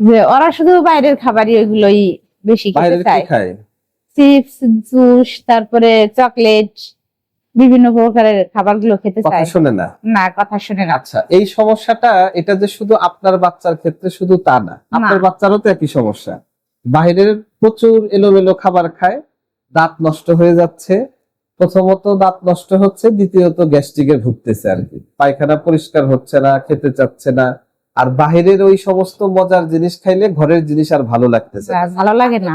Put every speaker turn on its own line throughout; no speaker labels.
যে ওরা শুধু বাইরের খাবারই ওইগুলোই বেশি খেতে
বাইরের কি
চায়,
খায়?
চিপস, জুস, তারপরে চকলেট, বিভিন্ন প্রকারের খাবারগুলো খেতে
কথা
চায়।
শোনে না।
না, কথা শুনে না।
আচ্ছা, এই সমস্যাটা এটা যে শুধু আপনার বাচ্চার ক্ষেত্রে শুধু তা না, আপনার বাচ্চারও তো একই সমস্যা। বাইরের প্রচুর এলোমেলো খাবার খায়, দাঁত নষ্ট হয়ে যাচ্ছে। প্রথমত দাঁত নষ্ট হচ্ছে, দ্বিতীয়ত গ্যাস্ট্রিকে ভুগতেছে আর কি, পায়খানা পরিষ্কার হচ্ছে না, খেতে চাচ্ছে না। আর বাহিরের ওই সমস্ত মজার জিনিস খাইলে ঘরের জিনিস আর ভালো লাগতেছে না,
ভালো লাগে না,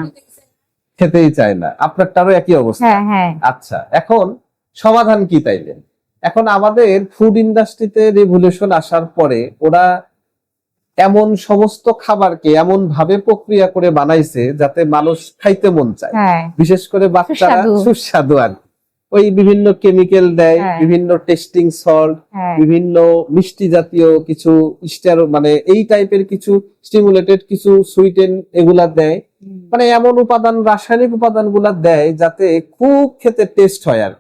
খেতেই চায় না। আপনারটারও একই অবস্থা?
হ্যাঁ হ্যাঁ।
আচ্ছা, এখন সমাধান কি তাইলে? এখন আমাদের ফুড ইন্ডাস্ট্রিতে রেভলিউশন আসার পরে ওরা এমন সমস্ত খাবারকে এমন ভাবে প্রক্রিয়া করে বানাইছে যাতে মানুষ খাইতে মন চায়, বিশেষ করে বাচ্চারা, সুস্বাদু আর ওই বিভিন্ন কেমিক্যাল দেয়, বিভিন্ন টেস্টিং সল্ট, বিভিন্ন মিষ্টি জাতীয় কিছু মানে এই টাইপের কিছু স্টিমুলেটেড কিছু সুইটেন এগুলা দেয়, মানে এমন উপাদান, রাসায়নিক উপাদান গুলা দেয় যাতে খুব খেতে টেস্ট হয় আর।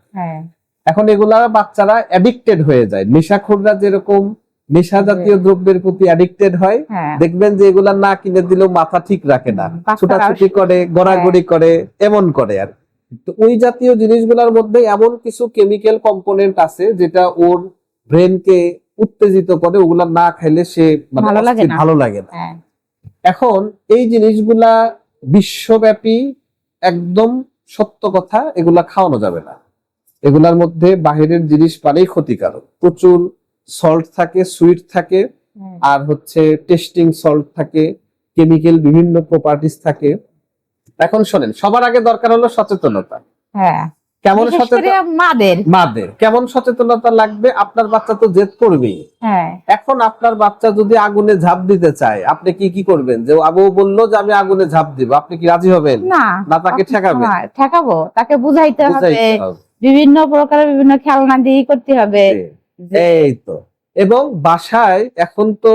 এখন এগুলা বাচ্চারা অ্যাডিক্টেড হয়ে যায়, নেশাখোররা যেরকম নেশা জাতীয় দ্রব্যের প্রতি অ্যাডিক্টেড হয়, দেখবেন যে এগুলা না কিনে দিলেও মাথা ঠিক রাখে না, ছোটাছুটি করে, গড়াগড়ি করে, এমন করে আর। তো ওই জাতীয় জিনিসগুলোর মধ্যে এমন কিছু কেমিক্যাল কম্পোনেন্ট আছে যেটা ওর ব্রেনকে উত্তেজিত করে, ওগুলা না খাইলে সে মানে ভালো লাগে না। এখন এই জিনিসগুলা বিশ্বব্যাপী একদম সত্য কথা, এগুলা খাওয়ানো যাবে না। এগুলার মধ্যে বাহিরের জিনিস মানেই ক্ষতিকারক, প্রচুর সল্ট থাকে, সুইট থাকে, আর হচ্ছে টেস্টিং সল্ট থাকে, কেমিক্যাল বিভিন্ন প্রপার্টিজ থাকে। এখন শোনেন, সবার আগে দরকার হলো সচেতনতা। কেমন মাদের কেমন সচেতনতা লাগবে? আপনার বাচ্চা তো জেদ করবেই। এখন আপনার বাচ্চা যদি আগুনে ঝাঁপ দিতে চায়, আপনি কি করবেন? যে আবু বললো যে আমি আগুনে ঝাঁপ দিব, আপনি কি রাজি হবেন? না, তাকে
ঠেকাবো, তাকে বুঝাইতে হবে, বিভিন্ন প্রকারের বিভিন্ন খেলনা দিয়ে করতে হবে।
এই তো। এবং বাসায় এখন তো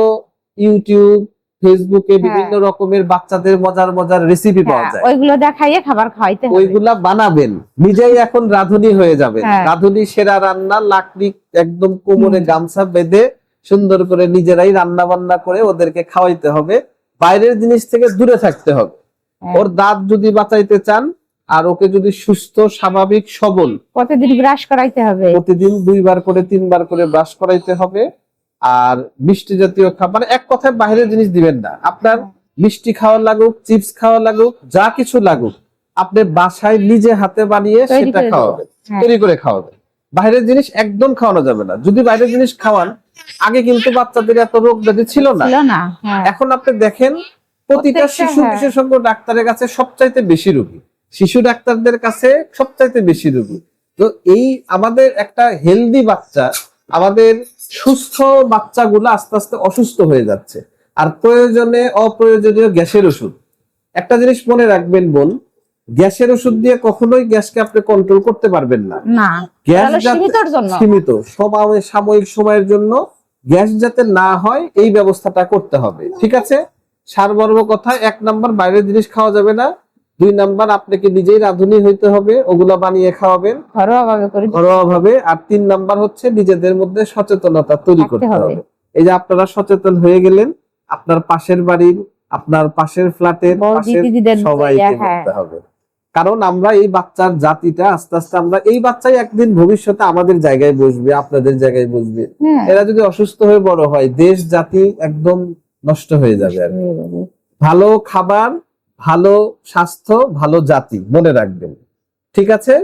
ইউটিউব, ফেসবুকে বিভিন্ন রকমের বাচ্চাদের মজার মজার রেসিপি পাওয়া যায়,
ওইগুলো দেখাইয়ে খাবার খাওয়াইতে হবে।
ওইগুলা বানাবেন, নিজেই এখন রাঁধুনি হয়ে যাবেন। রাঁধুনি সেরা রান্না, লাকড়ি একদম কোমরে গামছা বেঁধে সুন্দর করে নিজেরাই রান্না বান্না করে ওদেরকে খাওয়াইতে হবে। বাইরের জিনিস থেকে দূরে থাকতে হবে। ওর দাঁত যদি বাঁচাইতে চান, আর ওকে যদি সুস্থ, স্বাভাবিক, সবল,
প্রতিদিন ব্রাশ করাইতে হবে,
প্রতিদিন 2 বার করে 3 বার করে ব্রাশ করাইতে হবে। আর মিষ্টি জাতীয় খাবার, এক কথায় বাইরের জিনিস দিবেন না। আপনার মিষ্টি খাওয়া লাগুক, চিপস খাওয়া লাগুক, যা কিছু লাগুক, আপনি বাসায় নিজে হাতে বানিয়ে সেটা খাওয়াবেন, তৈরি করে খাওয়াবেন। বাইরের জিনিস একদম খাওয়ানো যাবে না। যদি বাইরের জিনিস খাওয়ান, আগে কিন্তু বাচ্চাদের এত রোগ ব্যাধি ছিল না। এখন আপনি দেখেন, প্রতিটা শিশু বিশেষজ্ঞ ডাক্তারের কাছে সবচাইতে বেশি রোগী, শিশু ডাক্তারদের কাছে সবচাইতে বেশি রোগী। তো এই আমাদের একটা হেলদি বাচ্চা, আমাদের সুস্থ বাচ্চাগুলো আস্তে আস্তে অসুস্থ হয়ে যাচ্ছে। আর প্রয়োজনে অপ্রয়োজনীয় গ্যাসের ওষুধ, একটা জিনিস মনে রাখবেন বোন, গ্যাসের ওষুধ দিয়ে কখনোই গ্যাসকে আপনি কন্ট্রোল করতে পারবেন না। গ্যাস সীমিত সাময়িক সময়ের জন্য, গ্যাস যাতে না হয় এই ব্যবস্থাটা করতে হবে, ঠিক আছে? সারমর্ম কথা, 1 নাম্বার বাইরের জিনিস খাওয়া যাবে না, 2 নাম্বার আপনাকে নিজেই রাঁধুনি হইতে হবে, ওগুলা বানিয়ে খাওয়াবেন ঘরোয়া ভাবে, আর 3 নাম্বার হচ্ছে নিজেদের মধ্যে সচেতনতা তৈরি করতে হবে। এই যে আপনারা সচেতন হয়ে গেলেন, আপনার পাশের বাড়ির, আপনার পাশের ফ্ল্যাটের সবাইকে করতে হবে। কারণ আমরা এই বাচ্চার জাতিটা আস্তে আস্তে, আমরা এই বাচ্চাই একদিন ভবিষ্যতে আমাদের জায়গায় বসবে, আপনাদের জায়গায় বসবে। এরা যদি অসুস্থ হয়ে বড় হয়, দেশ জাতি একদম নষ্ট হয়ে যাবে। আর ভালো খাবার, ভালো স্বাস্থ্য, ভালো জাতি, মনে রাখবেন, ঠিক আছে?